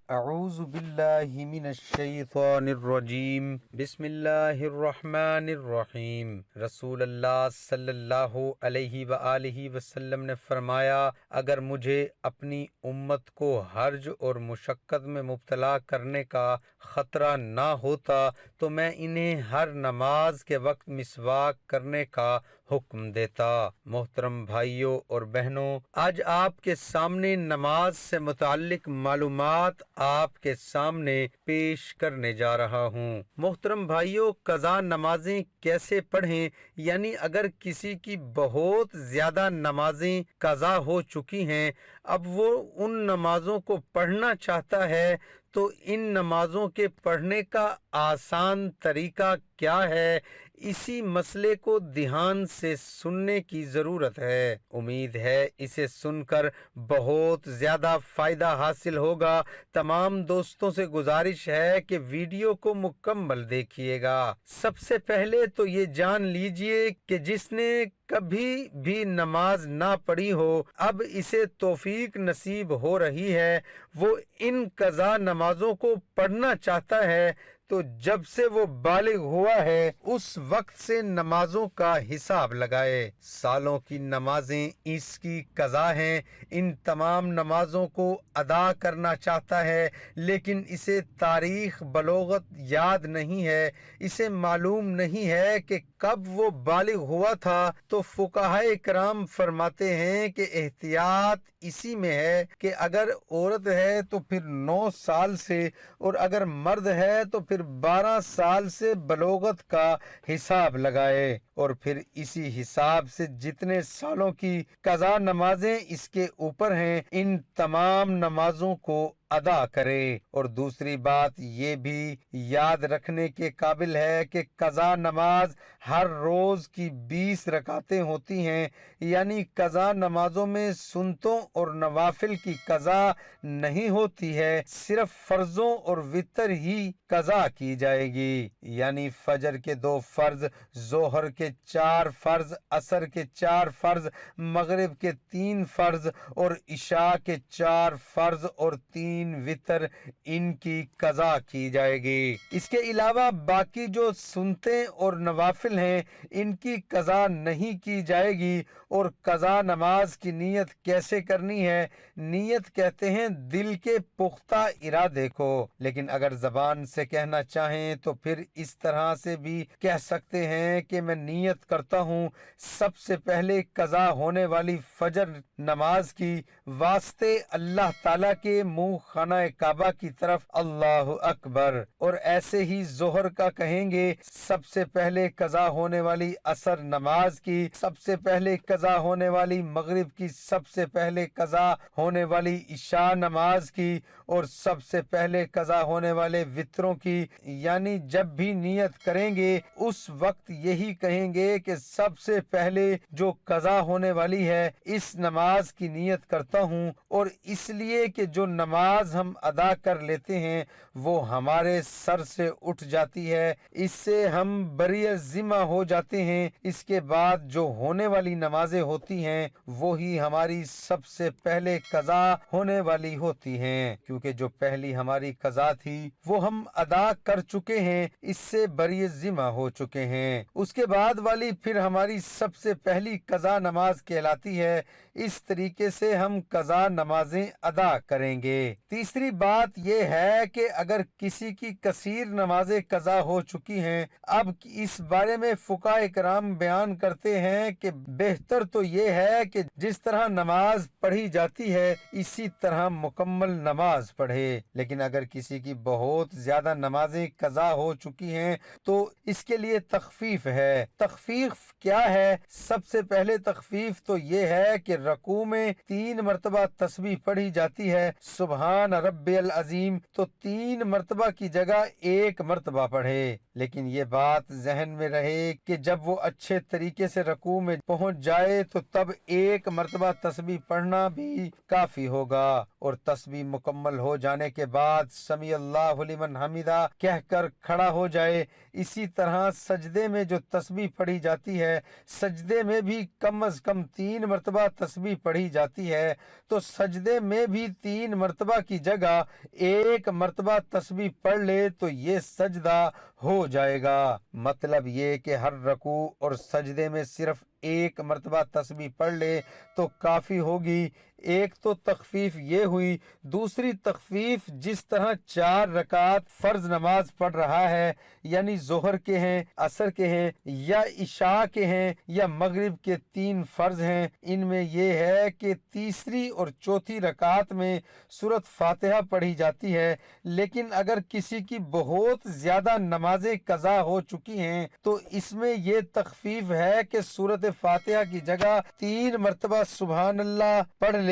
اعوذ باللہ من الشیطان الرجیم بسم اللہ الرحمن الرحیم۔ رسول اللہ صلی اللہ علیہ وآلہ وسلم نے فرمایا، اگر مجھے اپنی امت کو حرج اور مشقت میں مبتلا کرنے کا خطرہ نہ ہوتا تو میں انہیں ہر نماز کے وقت مسواک کرنے کا حکم دیتا۔ محترم بھائیوں اور بہنوں، آج آپ کے سامنے نماز سے متعلق معلومات آپ کے سامنے پیش کرنے جا رہا ہوں۔ محترم بھائیوں، قضا نمازیں کیسے پڑھیں؟ یعنی اگر کسی کی بہت زیادہ نمازیں قضا ہو چکی ہیں، اب وہ ان نمازوں کو پڑھنا چاہتا ہے تو ان نمازوں کے پڑھنے کا آسان طریقہ کیا ہے؟ اسی مسئلے کو دھیان سے سننے کی ضرورت ہے۔ امید ہے اسے سن کر بہت زیادہ فائدہ حاصل ہوگا۔ تمام دوستوں سے گزارش ہے کہ ویڈیو کو مکمل دیکھیے گا۔ سب سے پہلے تو یہ جان لیجئے کہ جس نے کبھی بھی نماز نہ پڑھی ہو، اب اسے توفیق نصیب ہو رہی ہے، وہ ان قضا نمازوں کو پڑھنا چاہتا ہے تو جب سے وہ بالغ ہوا ہے اس وقت سے نمازوں کا حساب لگائے۔ سالوں کی نمازیں اس کی قضا ہیں، ان تمام نمازوں کو ادا کرنا چاہتا ہے، لیکن اسے تاریخ بلوغت یاد نہیں ہے، اسے معلوم نہیں ہے کہ کب وہ بالغ ہوا تھا۔ تو فقہائے کرام فرماتے ہیں کہ احتیاط اسی میں ہے کہ اگر عورت ہے تو پھر 9 سال سے، اور اگر مرد ہے تو پھر 12 سال سے بلوغت کا حساب لگائے، اور پھر اسی حساب سے جتنے سالوں کی قضا نمازیں اس کے اوپر ہیں ان تمام نمازوں کو ادا کرے۔ اور دوسری بات یہ بھی یاد رکھنے کے قابل ہے کہ قضا نماز ہر روز کی 20 رکعتیں ہوتی ہیں، یعنی قضا نمازوں میں سنتوں اور نوافل کی قضا نہیں ہوتی ہے، صرف فرضوں اور وتر ہی قضا کی جائے گی، یعنی فجر کے 2 فرض، ظہر کے 4 فرض، عصر کے 4 فرض، مغرب کے 3 فرض اور عشاء کے 4 فرض اور 3 وتر، ان کی قضا کی جائے گی۔ اس کے علاوہ باقی جو سنتیں اور نوافل ہیں ان کی قضا نہیں کی جائے گی۔ اور قضا نماز کی نیت کیسے کرنی ہے؟ نیت کہتے ہیں دل کے پختہ ارادے کو، لیکن اگر زبان سے کہنا چاہیں تو پھر اس طرح سے بھی کہہ سکتے ہیں کہ میں نیت کرتا ہوں سب سے پہلے قضا ہونے والی فجر نماز کی واسطے اللہ تعالیٰ کے منہ خانہ کعبہ کی طرف اللہ اکبر، اور ایسے ہی ظہر کا کہیں گے سب سے پہلے قضا ہونے والی عصر نماز کی، سب سے پہلے قضا ہونے والی مغرب کی، سب سے پہلے قضا ہونے والی عشاء نماز کی، اور سب سے پہلے قضا ہونے والے وتروں کی۔ یعنی جب بھی نیت کریں گے اس وقت یہی کہیں گے کہ سب سے پہلے جو قضا ہونے والی ہے اس نماز کی نیت کرتا ہوں، اور اس لیے کہ جو نماز ہم ادا کر لیتے ہیں وہ ہمارے سر سے اٹھ جاتی ہے، اس سے ہم بری ذمہ ہو جاتے ہیں۔ اس کے بعد جو ہونے والی نمازیں ہوتی ہیں وہی ہماری سب سے پہلے قضا ہونے والی ہوتی ہیں، کیونکہ جو پہلی ہماری قضا تھی وہ ہم ادا کر چکے ہیں، اس سے بری ذمہ ہو چکے ہیں۔ اس کے بعد والی پھر ہماری سب سے پہلی قضا نماز کہلاتی ہے۔ اس طریقے سے ہم قضا نمازیں ادا کریں گے۔ تیسری بات یہ ہے کہ اگر کسی کی کثیر نمازیں قضا ہو چکی ہیں، اب اس بارے میں فقہاء کرام بیان کرتے ہیں کہ بہتر تو یہ ہے کہ جس طرح نماز پڑھی جاتی ہے اسی طرح مکمل نماز پڑھے، لیکن اگر کسی کی بہت زیادہ نمازیں قضا ہو چکی ہیں تو اس کے لیے تخفیف ہے۔ تخفیف کیا ہے؟ سب سے پہلے تخفیف تو یہ ہے کہ رکوع میں 3 مرتبہ تسبیح پڑھی جاتی ہے سبحان ربی العظیم، تو 3 مرتبہ کی جگہ 1 مرتبہ پڑھے، لیکن یہ بات ذہن میں رہے کہ جب وہ اچھے طریقے سے رکوع میں پہنچ جائے تو تب 1 مرتبہ تسبیح پڑھنا بھی کافی ہوگا، اور تسبیح مکمل ہو جانے کے بعد سمیع اللہ لمن حمدہ حمیدہ کہہ کر کھڑا ہو جائے۔ اسی طرح سجدے میں جو تسبیح پڑھی جاتی ہے، سجدے میں بھی کم از کم 3 مرتبہ تسبیح پڑھی جاتی ہے، تو سجدے میں بھی 3 مرتبہ کی جگہ 1 مرتبہ تسبیح پڑھ لے تو یہ سجدہ ہو جائے گا۔ مطلب یہ کہ ہر رکوع اور سجدے میں صرف 1 مرتبہ تسبیح پڑھ لے تو کافی ہوگی۔ ایک تو تخفیف یہ ہوئی، دوسری تخفیف جس طرح 4 رکعت فرض نماز پڑھ رہا ہے، یعنی ظہر کے ہیں، عصر کے ہیں، یا عشاء کے ہیں، یا مغرب کے 3 فرض ہیں، ان میں یہ ہے کہ تیسری اور چوتھی رکعت میں سورۃ فاتحہ پڑھی جاتی ہے، لیکن اگر کسی کی بہت زیادہ نمازیں قضا ہو چکی ہیں تو اس میں یہ تخفیف ہے کہ سورۃ فاتحہ کی جگہ 3 مرتبہ سبحان اللہ پڑھ لے،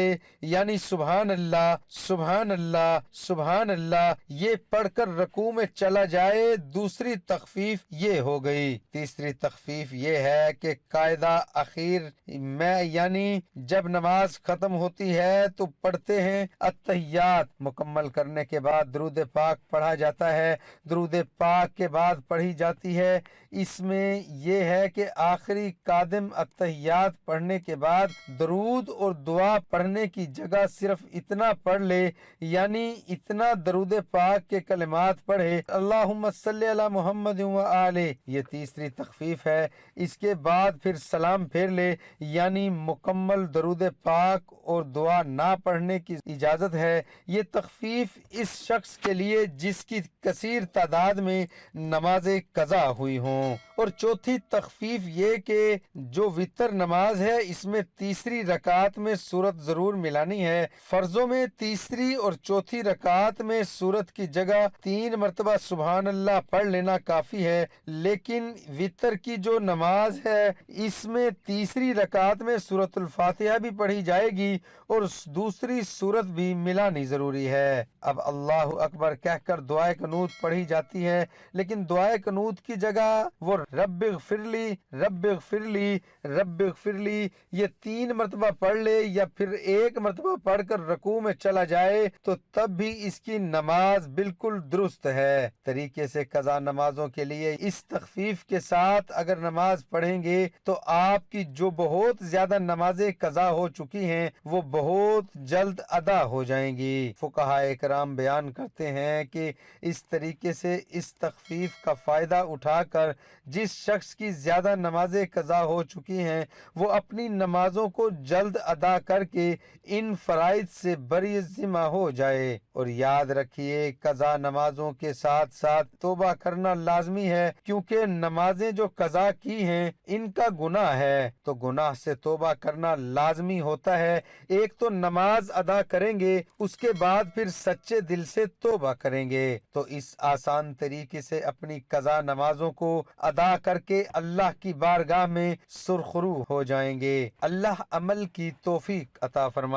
یعنی سبحان اللہ سبحان اللہ سبحان اللہ، یہ پڑھ کر رکوع میں چلا جائے۔ دوسری تخفیف یہ ہو گئی۔ تیسری تخفیف یہ ہے کہ قاعدہ اخیر میں، یعنی جب نماز ختم ہوتی ہے تو پڑھتے ہیں التحیات، مکمل کرنے کے بعد درود پاک پڑھا جاتا ہے، درود پاک کے بعد پڑھی جاتی ہے۔ اس میں یہ ہے کہ آخری قادم التحیات پڑھنے کے بعد درود اور دعا پڑھنے کی جگہ صرف اتنا پڑھ لے، یعنی اتنا درود پاک کے کلمات پڑھے، اللہم صلی علی محمد و آلہ، یہ تیسری تخفیف ہے۔ اس کے بعد پھر سلام پھیر لے، یعنی مکمل درود پاک اور دعا نہ پڑھنے کی اجازت ہے۔ یہ تخفیف اس شخص کے لیے جس کی کثیر تعداد میں نمازیں قضا ہوئی ہوں۔ اور چوتھی تخفیف یہ کہ جو وتر نماز ہے اس میں تیسری رکعت میں سورت ضرور ملانی ہے۔ فرضوں میں تیسری اور چوتھی رکعت میں سورت کی جگہ 3 مرتبہ سبحان اللہ پڑھ لینا کافی ہے، لیکن وتر کی جو نماز ہے اس میں تیسری رکعت میں سورۃ الفاتحہ بھی پڑھی جائے گی اور دوسری سورت بھی ملانی ضروری ہے۔ اب اللہ اکبر کہہ کر دعائے قنوت پڑھی جاتی ہے، لیکن دعائے قنوت کی جگہ وہ رب اغفر لی رب اغفر لی رب اغفر لی یہ 3 مرتبہ پڑھ لے، یا پھر 1 مرتبہ پڑھ کر رکوع میں چلا جائے تو تب بھی اس کی نماز بالکل درست ہے۔ طریقے سے قضا نمازوں کے لیے اس تخفیف کے ساتھ اگر نماز پڑھیں گے تو آپ کی جو بہت زیادہ نمازیں قضا ہو چکی ہیں وہ بہت جلد ادا ہو جائیں گی۔ فقہائے کرام بیان کرتے ہیں کہ اس طریقے سے اس تخفیف کا فائدہ اٹھا کر جس شخص کی زیادہ نمازیں قضا ہو چکی ہیں وہ اپنی نمازوں کو جلد ادا کر کے ان فرائض سے بری ذمہ ہو جائے۔ اور یاد رکھیے قضا نمازوں کے ساتھ ساتھ توبہ کرنا لازمی ہے، کیونکہ نمازیں جو قضا کی ہیں ان کا گناہ ہے، تو گناہ سے توبہ کرنا لازمی ہوتا ہے۔ ایک تو نماز ادا کریں گے، اس کے بعد پھر سچے دل سے توبہ کریں گے، تو اس آسان طریقے سے اپنی قضا نمازوں کو ادا کر کے اللہ کی بارگاہ میں سرخرو ہو جائیں گے۔ اللہ عمل کی توفیق عطا فرمائے۔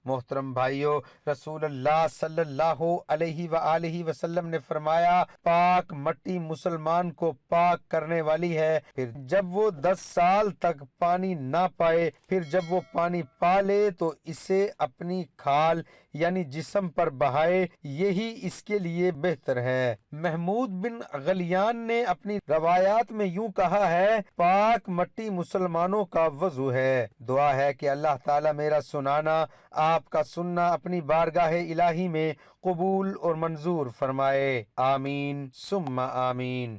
محترم بھائیو، رسول اللہ صلی اللہ علیہ وآلہ وسلم نے فرمایا، پاک مٹی مسلمان کو پاک کرنے والی ہے۔ پھر جب وہ 10 سال تک پانی نہ پائے، پھر جب وہ پانی پا لے تو اسے اپنی کھال یعنی جسم پر بہائے، یہی اس کے لیے بہتر ہے۔ محمود بن غلیان نے اپنی روایات میں یوں کہا ہے، پاک مٹی مسلمانوں کا وضو ہے۔ دعا ہے کہ اللہ تعالی میرا سنانا، آپ کا سننا اپنی بارگاہ الہی میں قبول اور منظور فرمائے۔ آمین ثم آمین۔